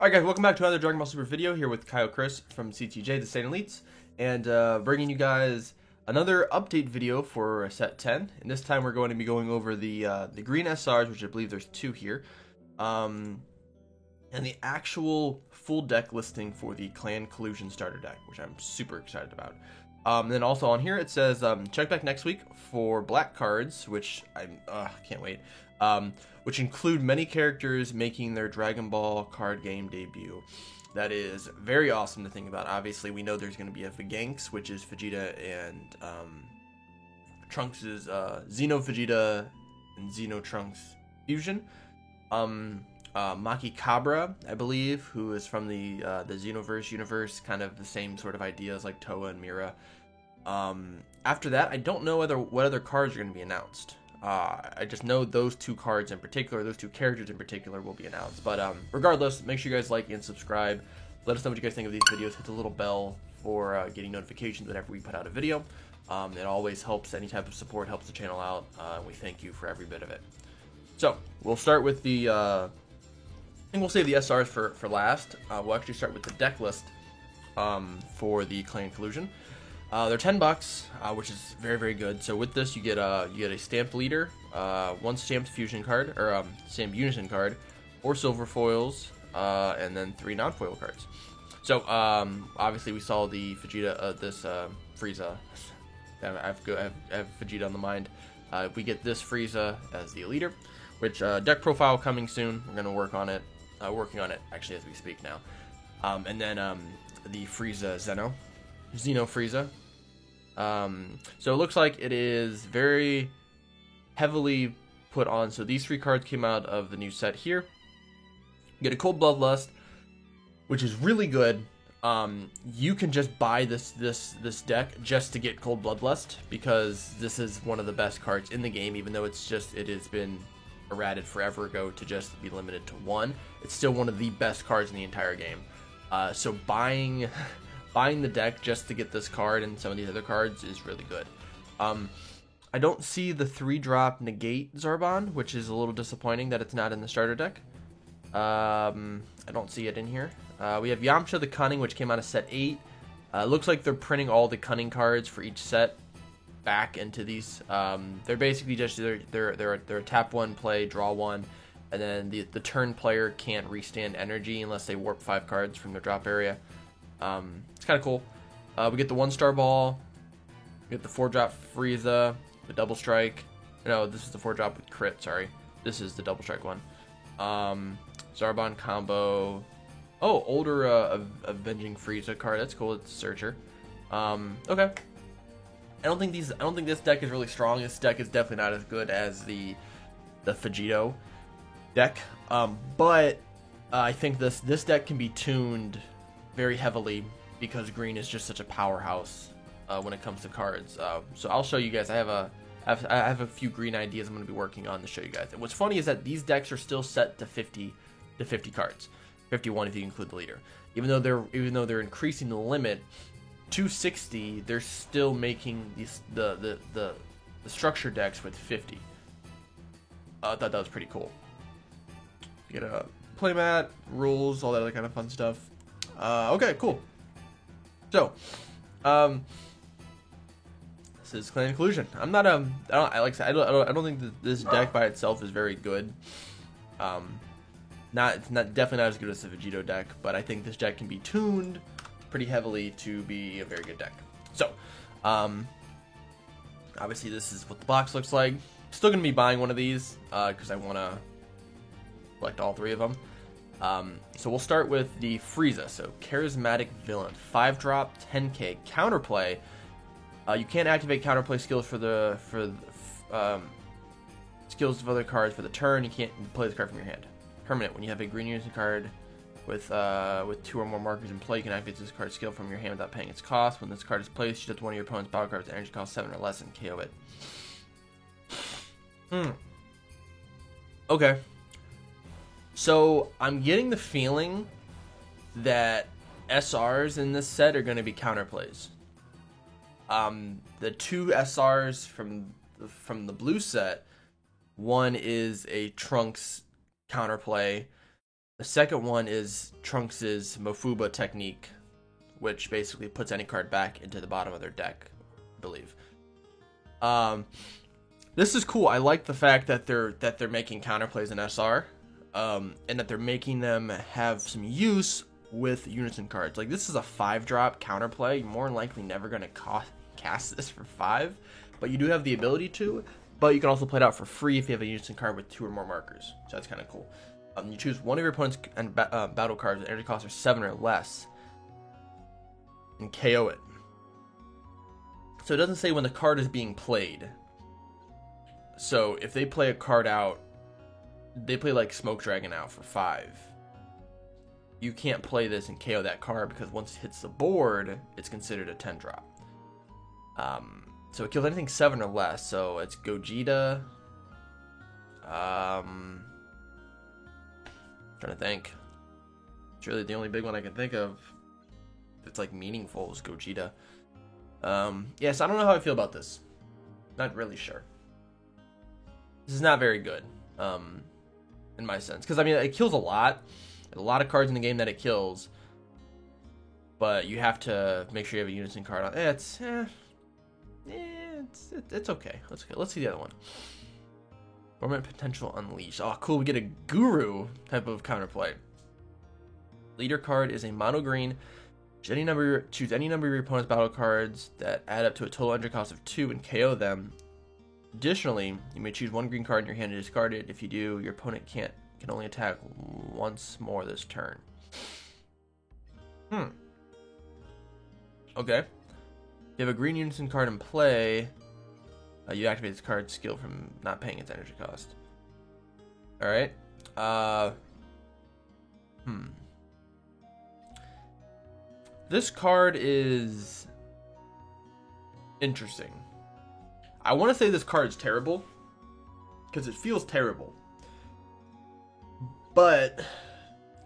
Alright guys, welcome back to another Dragon Ball Super video here with Kyle Chris from CTJ, the Saiyan Elites, and bringing you guys another update video for Set 10. And this time we're going to be going over the green SRs, which I believe there's two here, and the actual full deck listing for the Clan Collusion starter deck, which I'm super excited about. And then also on here it says check back next week for black cards, which I can't wait. Which include many characters making their Dragon Ball card game debut. That is very awesome to think about. Obviously, we know there's going to be a Veganks, which is Vegeta and Trunks' Xeno Vegeta and Xeno Trunks fusion. Maki Cabra, I believe, who is from the Xenoverse universe, kind of the same sort of ideas like Toa and Mira. After that, I don't know what other cards are going to be announced. I just know those two cards in particular, those two characters in particular will be announced. But regardless, make sure you guys like and subscribe. Let us know what you guys think of these videos. Hit the little bell for getting notifications whenever we put out a video. It always helps. Any type of support helps the channel out. We thank you for every bit of it. So we'll start with the I think we'll save the SRs for last. We'll actually start with the deck list for the Clan Collusion. They're $10, which is very, very good. So with this, you get a stamped leader, one stamped fusion card, or stamped unison card, 4 silver foils, and then 3 non-foil cards. So obviously we saw the Vegeta, Frieza. I have Vegeta on the mind. We get this Frieza as the leader, which deck profile coming soon. We're gonna work on it, working on it actually as we speak now. And then the Frieza Xeno Frieza. So it looks like it is very heavily put on. So these 3 cards came out of the new set here. You get a Cold Bloodlust, which is really good. You can just buy this deck just to get Cold Bloodlust, because this is one of the best cards in the game, even though it has been errated forever ago to just be limited to 1. It's still one of the best cards in the entire game. So buying the deck just to get this card and some of these other cards is really good. I don't see the 3-drop negate Zarbon, which is a little disappointing that it's not in the starter deck. I don't see it in here. We have Yamcha the Cunning, which came out of set 8. Looks like they're printing all the Cunning cards for each set back into these. They're basically just they're a tap 1, play, draw 1, and then the turn player can't restand energy unless they warp 5 cards from their drop area. It's kind of cool. We get the 1-star ball. We get the 4-drop Frieza, the double strike. No, this is the 4-drop with crit. Sorry, this is the double strike one. Zarbon combo. Oh, older Avenging Frieza card. That's cool. It's Searcher. Okay. I don't think this deck is really strong. This deck is definitely not as good as the Vegito deck. But I think this deck can be tuned very heavily because green is just such a powerhouse when it comes to cards. So I'll show you guys. I have a few green ideas I'm going to be working on to show you guys. And what's funny is that these decks are still set to 50 cards, 51 if you include the leader. Even though they're increasing the limit to 60, they're still making the structure decks with 50. I thought that was pretty cool. You get a playmat, rules, all that other kind of fun stuff. Okay, cool. So, this is Clan Collusion. I'm not I don't think that this deck by itself is very good. It's definitely not as good as the Vegito deck, but I think this deck can be tuned pretty heavily to be a very good deck. So, obviously this is what the box looks like. Still gonna be buying one of these because I want to collect all 3 of them. So we'll start with the Frieza. So Charismatic Villain, 5-drop, 10k counterplay. You can't activate counterplay skills for skills of other cards for the turn. You can't play this card from your hand. Permanent. When you have a green unison card with 2 or more markers in play, you can activate this card's skill from your hand without paying its cost. When this card is placed, you set one of your opponent's battle cards' energy cost 7 or less and KO it. Okay. So I'm getting the feeling that SRs in this set are going to be counterplays. The 2 SRs from the blue set, one is a Trunks counterplay The second one is Trunks' Mofuba technique, which basically puts any card back into the bottom of their deck, I believe. This is cool. I like the fact that they're making counterplays in SR, and that they're making them have some use with unison cards. Like, this is a 5-drop counterplay. You're more than likely never going to cast this for 5, but you do have the ability to. But you can also play it out for free if you have a unison card with 2 or more markers. So that's kind of cool. You choose one of your opponent's battle cards with energy costs are 7 or less, and KO it. So it doesn't say when the card is being played. So if they play a card out, they play like Smoke Dragon out for 5. You can't play this and KO that card because once it hits the board, it's considered a 10-drop. So it kills anything 7 or less. So it's Gogeta. Trying to think. It's really the only big one I can think of. If it's like meaningful is Gogeta. Yes, I don't know how I feel about this. Not really sure. This is not very good, in my sense. Because, I mean, it kills a lot. There's a lot of cards in the game that it kills. But you have to make sure you have a unison card on. It's okay. Let's see the other one. Dormant Potential Unleashed. Oh, cool. We get a Guru type of counterplay. Leader card is a mono green. Choose any number of your opponent's battle cards that add up to a total energy cost of 2 and KO them. Additionally, you may choose one green card in your hand to discard it. If you do, your opponent can only attack once more this turn. Okay. If you have a green unison card in play, you activate this card's skill from not paying its energy cost. Alright. This card is interesting. I want to say this card is terrible, because it feels terrible. But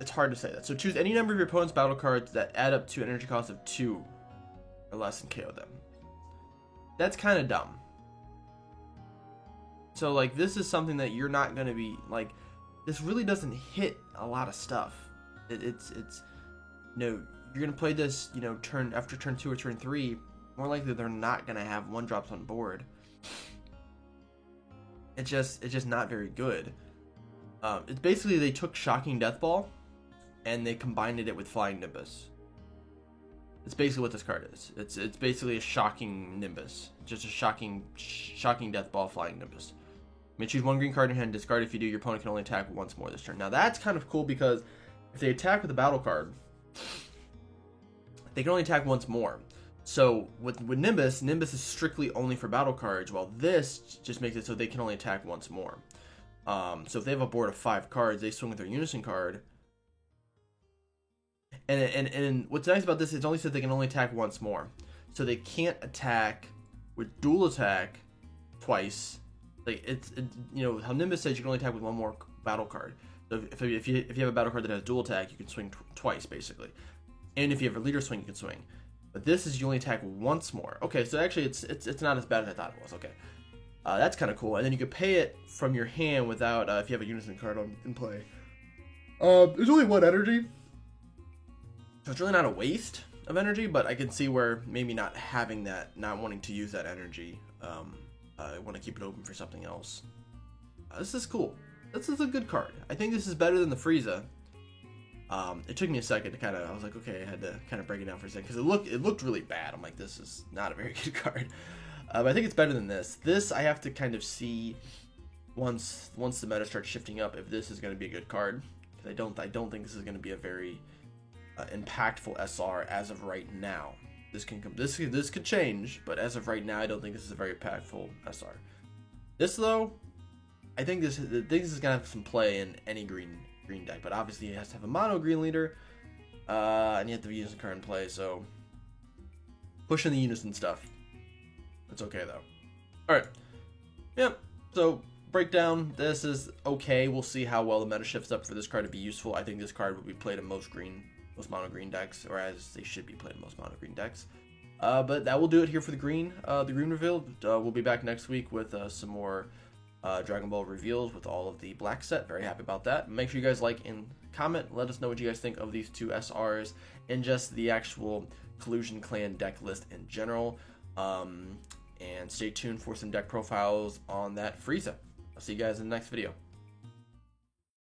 it's hard to say that. So choose any number of your opponent's battle cards that add up to an energy cost of 2 or less and KO them. That's kind of dumb. So, like, this is something that you're not going to be, like, this really doesn't hit a lot of stuff. It's you're going to play this, after turn 2 or turn 3, more likely they're not going to have 1-drops on board. It's just not very good. It's basically they took Shocking Death Ball and they combined it with Flying Nimbus. It's basically what this card is. It's basically a Shocking Nimbus. Just a Shocking Death Ball Flying Nimbus. You may choose one green card in your hand and discard. If you do, your opponent can only attack once more this turn. Now that's kind of cool because if they attack with a battle card, they can only attack once more. So with Nimbus is strictly only for battle cards, while this just makes it so they can only attack once more. So if they have a board of 5 cards, they swing with their unison card. And what's nice about this is it only says they can only attack once more. So they can't attack with dual attack twice. Like how Nimbus says you can only attack with 1 more battle card. So if you have a battle card that has dual attack, you can swing twice basically. And if you have a leader swing, you can swing. But this is you only attack once more. Okay, so actually it's not as bad as I thought it was. Okay, that's kind of cool. And then you can pay it from your hand without if you have a unison card in play. There's only 1 energy, so it's really not a waste of energy. But I can see where maybe not having that, not wanting to use that energy. I want to keep it open for something else. This is cool. This is a good card. I think this is better than the Frieza. It took me a second to I was like, okay, I had to kind of break it down for a second because it looked really bad. I'm like, this is not a very good card. But I think it's better than this. This I have to kind of see once the meta starts shifting up if this is going to be a good card. Because I don't think this is going to be a very impactful SR as of right now. This could change, but as of right now, I don't think this is a very impactful SR. This though, I think this is gonna have some play in any green deck, but obviously it has to have a mono green leader, and you have to have unison card in play. So pushing the unison stuff, that's okay though. All right, yep. So breakdown. This is okay. We'll see how well the meta shifts up for this card to be useful. I think this card will be played in most mono green decks, or as they should be played in most mono green decks. But that will do it here for the green reveal. We'll be back next week with some more Dragon Ball reveals with all of the black set. Very happy about that. Make sure you guys like and comment, let us know what you guys think of these two SRs and just the actual Collusion Clan deck list in general. And stay tuned for some deck profiles on that Frieza. I'll see you guys in the next video.